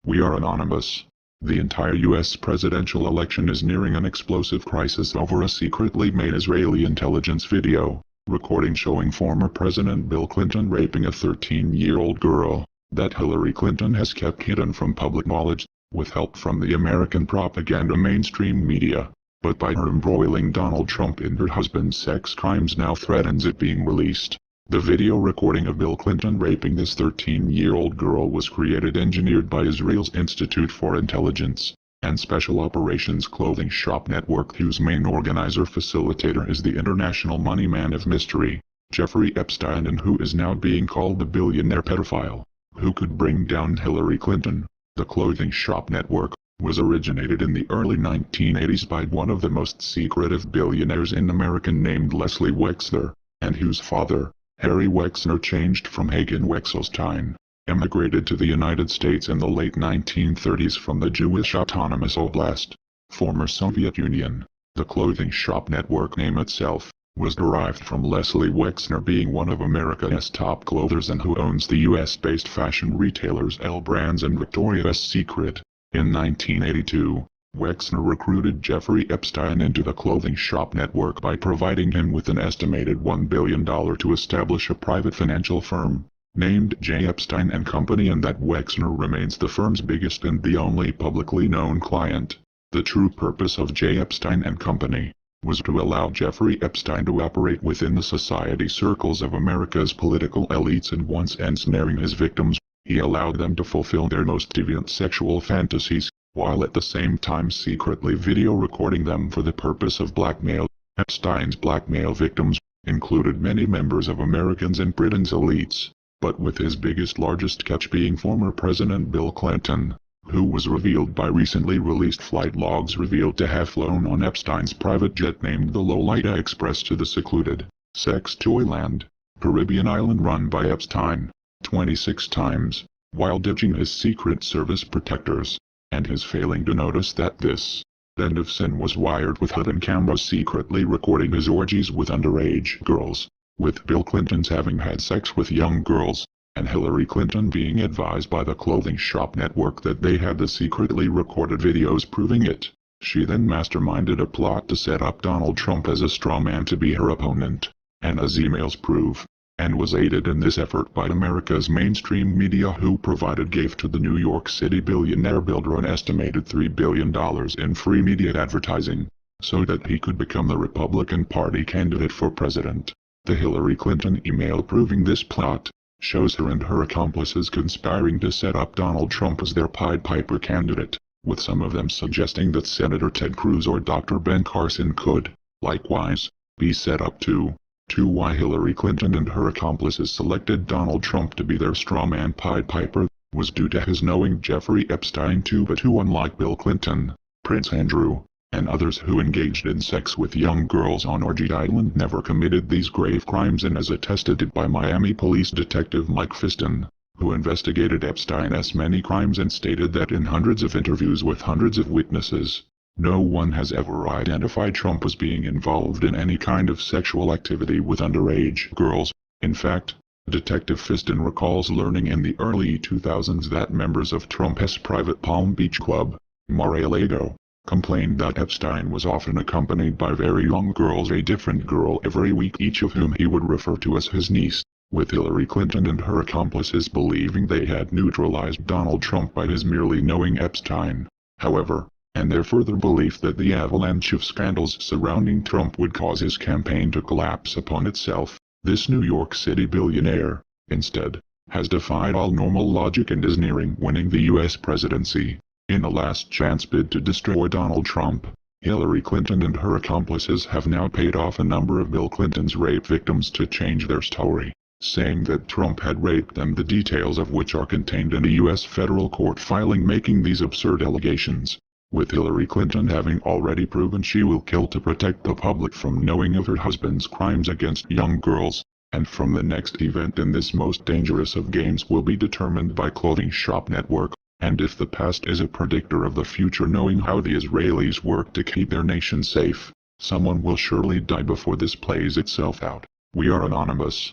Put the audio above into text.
We are anonymous. The entire U.S. presidential election is nearing an explosive crisis over a secretly made Israeli intelligence video recording showing former President Bill Clinton raping a 13-year-old girl, that Hillary Clinton has kept hidden from public knowledge, with help from the American propaganda mainstream media. But by her embroiling Donald Trump in her husband's sex crimes now threatens it being released. The video recording of Bill Clinton raping this 13-year-old girl was engineered by Israel's Institute for Intelligence and Special Operations clothing shop network, whose main organizer-facilitator is the international money man of mystery, Jeffrey Epstein, and who is now being called the billionaire pedophile, who could bring down Hillary Clinton. The clothing shop network was originated in the early 1980s by one of the most secretive billionaires in America named Leslie Wexner, and whose father, Harry Wexner, changed from Hagen Wexelstein, emigrated to the United States in the late 1930s from the Jewish Autonomous Oblast, former Soviet Union. The clothing shop network name itself was derived from Leslie Wexner being one of America's top clothers and who owns the US-based fashion retailers L Brands and Victoria's Secret. In 1982, Wexner recruited Jeffrey Epstein into the clothing shop network by providing him with an estimated $1 billion to establish a private financial firm, named J. Epstein and Company, and that Wexner remains the firm's biggest and the only publicly known client. The true purpose of J. Epstein and Company was to allow Jeffrey Epstein to operate within the society circles of America's political elites, and once ensnaring his victims, he allowed them to fulfill their most deviant sexual fantasies, while at the same time secretly video recording them for the purpose of blackmail. Epstein's blackmail victims included many members of Americans and Britain's elites, but with his largest catch being former President Bill Clinton, who was revealed by recently released flight logs revealed to have flown on Epstein's private jet named the Lolita Express to the secluded, sex toyland, Caribbean island run by Epstein, 26 times, while ditching his Secret Service protectors, and his failing to notice that this band of sin was wired with hidden cameras secretly recording his orgies with underage girls, with Bill Clinton's having had sex with young girls, and Hillary Clinton being advised by the clothing shop network that they had the secretly recorded videos proving it. She then masterminded a plot to set up Donald Trump as a straw man to be her opponent, and as emails prove, and was aided in this effort by America's mainstream media, who gave to the New York City billionaire builder an estimated $3 billion in free media advertising, so that he could become the Republican Party candidate for president. The Hillary Clinton email proving this plot shows her and her accomplices conspiring to set up Donald Trump as their Pied Piper candidate, with some of them suggesting that Senator Ted Cruz or Dr. Ben Carson could, likewise, be set up too. Why Hillary Clinton and her accomplices selected Donald Trump to be their strawman Pied Piper was due to his knowing Jeffrey Epstein too, but who, unlike Bill Clinton, Prince Andrew, and others who engaged in sex with young girls on Orgy Island, never committed these grave crimes, and as attested by Miami police detective Mike Fiston, who investigated Epstein's many crimes and stated that in hundreds of interviews with hundreds of witnesses, no one has ever identified Trump as being involved in any kind of sexual activity with underage girls. In fact, Detective Fiston recalls learning in the early 2000s that members of Trump's private Palm Beach club, Mar-a-Lago, complained that Epstein was often accompanied by very young girls, a different girl every week, each of whom he would refer to as his niece, with Hillary Clinton and her accomplices believing they had neutralized Donald Trump by his merely knowing Epstein. However, and their further belief that the avalanche of scandals surrounding Trump would cause his campaign to collapse upon itself, this New York City billionaire, instead, has defied all normal logic and is nearing winning the U.S. presidency. In a last-chance bid to destroy Donald Trump, Hillary Clinton and her accomplices have now paid off a number of Bill Clinton's rape victims to change their story, saying that Trump had raped them, the details of which are contained in a U.S. federal court filing making these absurd allegations, with Hillary Clinton having already proven she will kill to protect the public from knowing of her husband's crimes against young girls, and from the next event in this most dangerous of games will be determined by clothing shop network. And if the past is a predictor of the future, knowing how the Israelis work to keep their nation safe, someone will surely die before this plays itself out. We are anonymous.